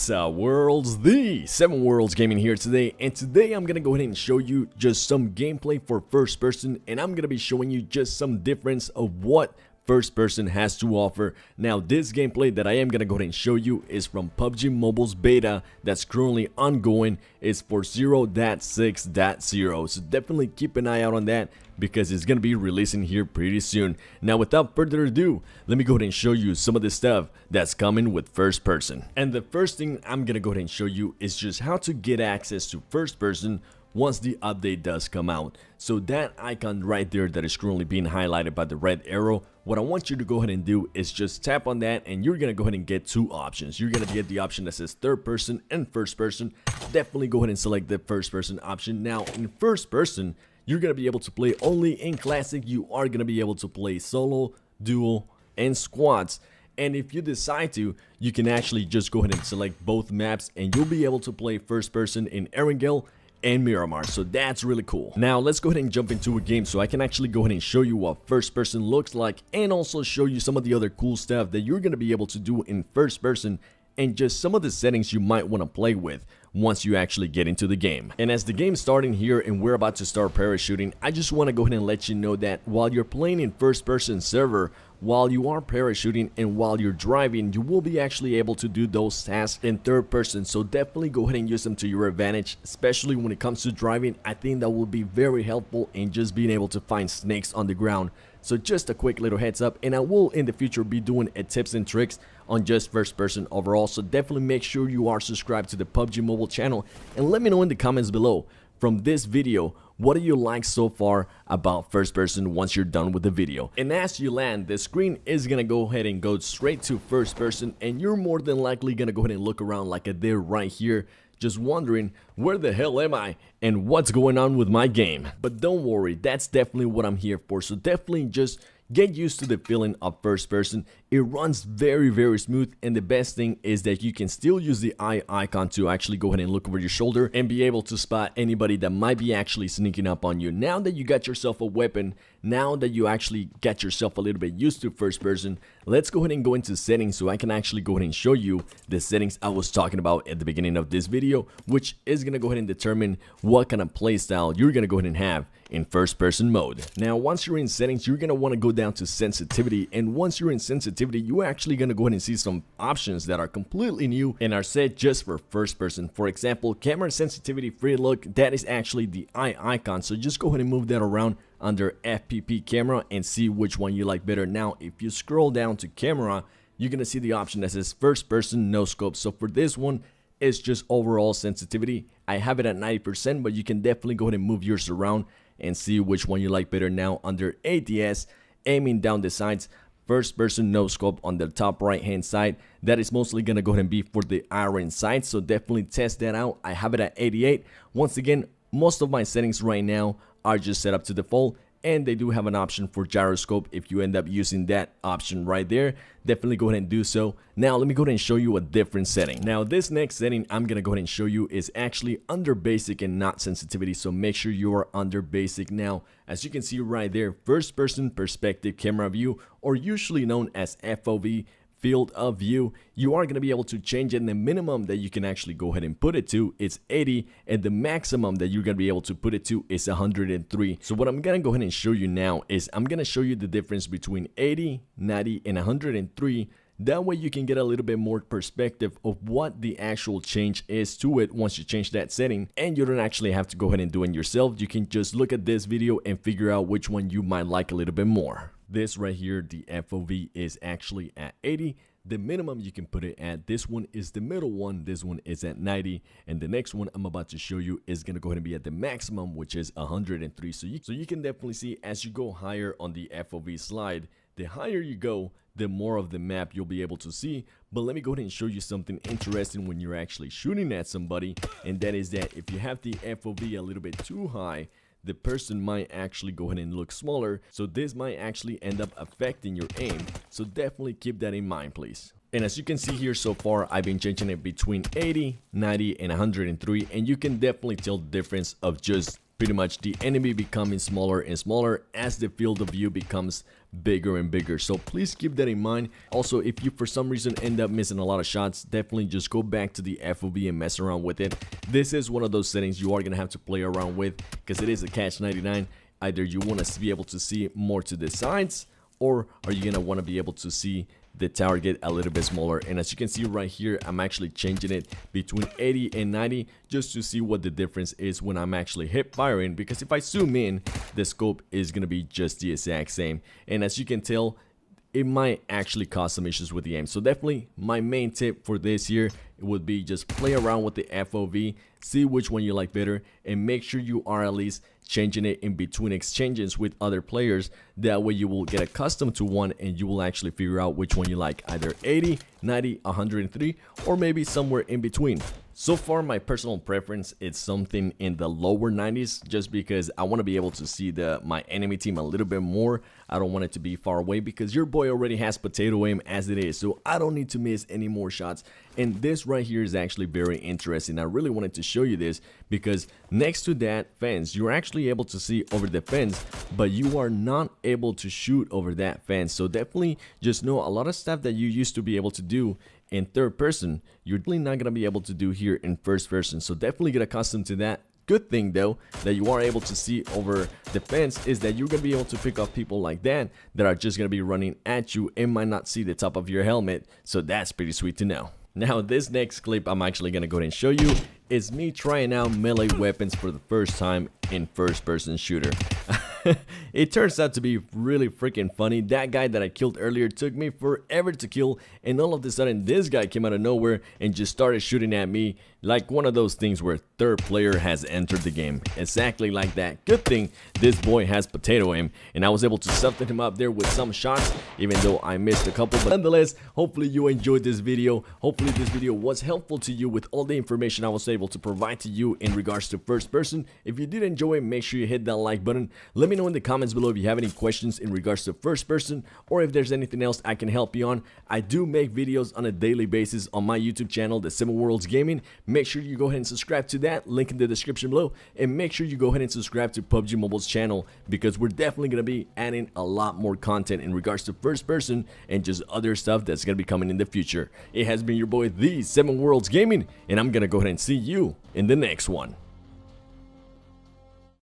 What's up worlds, the 7 Worlds Gaming here today, and today I'm gonna go ahead and show you just some gameplay for first person, and I'm gonna be showing you just some difference of what first person has to offer. Now this gameplay that I am gonna go ahead and show you is from PUBG Mobile's beta that's currently ongoing. It's for 0.6.0, so definitely keep an eye out on that because it's gonna be releasing here pretty soon. Now without further ado, let me go ahead and show you some of the stuff that's coming with first person. And the first thing I'm gonna go ahead and show you is just how to get access to first person once the update does come out. So that icon right there that is currently being highlighted by the red arrow, what I want you to go ahead and do is just tap on that, and you're gonna go ahead and get two options. You're gonna get the option that says third person and first person. Definitely go ahead and select the first person option. Now in first person, you're gonna be able to play only in classic. You are gonna be able to play solo, duo, and squads. And if you decide to, you can actually just go ahead and select both maps, and you'll be able to play first person in Erangel and Miramar, so that's really cool. Now let's go ahead and jump into a game so I can actually go ahead and show you what first person looks like, and also show you some of the other cool stuff that you're going to be able to do in first person, and just some of the settings you might want to play with once you actually get into the game. And as the game's starting here and we're about to start parachuting, I just want to go ahead and let you know that while you're playing in first person server, while you are parachuting and while you're driving, you will be actually able to do those tasks in third person. So definitely go ahead and use them to your advantage, especially when it comes to driving. I think that will be very helpful in just being able to find snakes on the ground. So just a quick little heads up, and I will in the future be doing a tips and tricks on just first person overall. So definitely make sure you are subscribed to the PUBG Mobile channel, and let me know in the comments below from this video, what do you like so far about first person once you're done with the video. And as you land, the screen is gonna go ahead and go straight to first person, and you're more than likely gonna go ahead and look around like I did right here, just wondering where the hell am I and what's going on with my game. But don't worry, that's definitely what I'm here for. So definitely just get used to the feeling of first person. It runs very smooth, and the best thing is that you can still use the eye icon to actually go ahead and look over your shoulder and be able to spot anybody that might be actually sneaking up on you. Now that you got yourself a weapon, now that you actually got yourself a little bit used to first person, let's go ahead and go into settings so I can actually go ahead and show you the settings I was talking about at the beginning of this video, which is gonna go ahead and determine what kind of playstyle you're gonna go ahead and have in first person mode. Now once you're in settings, you're gonna want to go down to sensitivity, and once you're in sensitivity, you're actually gonna go ahead and see some options that are completely new and are set just for first person. For example, camera sensitivity free look, that is actually the eye icon, so just go ahead and move that around under FPP camera and see which one you like better. Now if you scroll down to camera, you're gonna see the option that says first person no scope. So for this one, it's just overall sensitivity. I have it at 90%, but you can definitely go ahead and move yours around and see which one you like better. Now under ADS, aiming down the sides, first person no scope on the top right hand side, that is mostly gonna go ahead and be for the iron sights, so definitely test that out. I have it at 88. Once again, most of my settings right now are just set up to default, and they do have an option for gyroscope if you end up using that option right there. Definitely go ahead and do so. Now let me go ahead and show you a different setting. Now this next setting I'm gonna go ahead and show you is actually under basic and not sensitivity, so make sure you are under basic. Now as you can see right there, first person perspective camera view, or usually known as FOV, field of view, you are going to be able to change it, and the minimum that you can actually go ahead and put it to is 80, and the maximum that you're going to be able to put it to is 103. So what I'm going to go ahead and show you now is I'm going to show you the difference between 80, 90, and 103. That way you can get a little bit more perspective of what the actual change is to it once you change that setting, and you don't actually have to go ahead and do it yourself. You can just look at this video and figure out which one you might like a little bit more. This right here, the FOV is actually at 80. The minimum you can put it at, this one is the middle one, this one is at 90, and the next one I'm about to show you is going to go ahead and be at the maximum, which is 103. So you can definitely see as you go higher on the FOV slide, the higher you go, the more of the map you'll be able to see. But let me go ahead and show you something interesting when you're actually shooting at somebody, and that is that if you have the FOV a little bit too high, the person might actually go ahead and look smaller, so this might actually end up affecting your aim. So definitely keep that in mind, please. And as you can see here so far, I've been changing it between 80, 90, and 103, and you can definitely tell the difference of just pretty much the enemy becoming smaller and smaller as the field of view becomes bigger and bigger. So please keep that in mind. Also, if you for some reason end up missing a lot of shots, definitely just go back to the FOV and mess around with it. This is one of those settings you are gonna have to play around with because it is a catch 99. Either you want to be able to see more to the sides, or are you gonna want to be able to see the target a little bit smaller. And as you can see right here, I'm actually changing it between 80 and 90 just to see what the difference is when I'm actually hip firing, because if I zoom in, the scope is gonna be just the exact same. And as you can tell, it might actually cause some issues with the aim. So definitely my main tip for this here would be just play around with the FOV, see which one you like better, and make sure you are at least changing it in between exchanges with other players. That way you will get accustomed to one and you will actually figure out which one you like, either 80, 90, 103, or maybe somewhere in between. So far, my personal preference is something in the lower 90s, just because I want to be able to see my enemy team a little bit more. I don't want it to be far away because your boy already has potato aim as it is, so I don't need to miss any more shots. And this right here is actually very interesting. I really wanted to show you this because next to that fence, you're actually able to see over the fence, but you are not able to shoot over that fence. So definitely just know a lot of stuff that you used to be able to do in third person, you're really not going to be able to do here in first person. So definitely get accustomed to that. Good thing though that you are able to see over the fence is that you're going to be able to pick up people like that are just going to be running at you and might not see the top of your helmet. So that's pretty sweet to know. Now this next clip I'm actually going to go ahead and show you is me trying out melee weapons for the first time in first person shooter. It turns out to be really freaking funny. That guy that I killed earlier took me forever to kill, and all of a sudden this guy came out of nowhere and just started shooting at me like one of those things where third player has entered the game. Exactly like that. Good thing this boy has potato aim and I was able to something him up there with some shots, even though I missed a couple. But nonetheless, hopefully you enjoyed this video. Hopefully this video was helpful to you with all the information I was able to provide to you in regards to first person. If you did enjoy it, make sure you hit that like button. Let me know in the comments below if you have any questions in regards to first person, or if there's anything else I can help you on. I do make videos on a daily basis on my YouTube channel, The 7 Worlds Gaming. Make sure you go ahead and subscribe to that, link in the description below, and make sure you go ahead and subscribe to Pubg Mobile's channel, because we're definitely going to be adding a lot more content in regards to first person and just other stuff that's going to be coming in the future. It has been your boy, The 7 Worlds Gaming, and I'm going to go ahead and see you in the next one.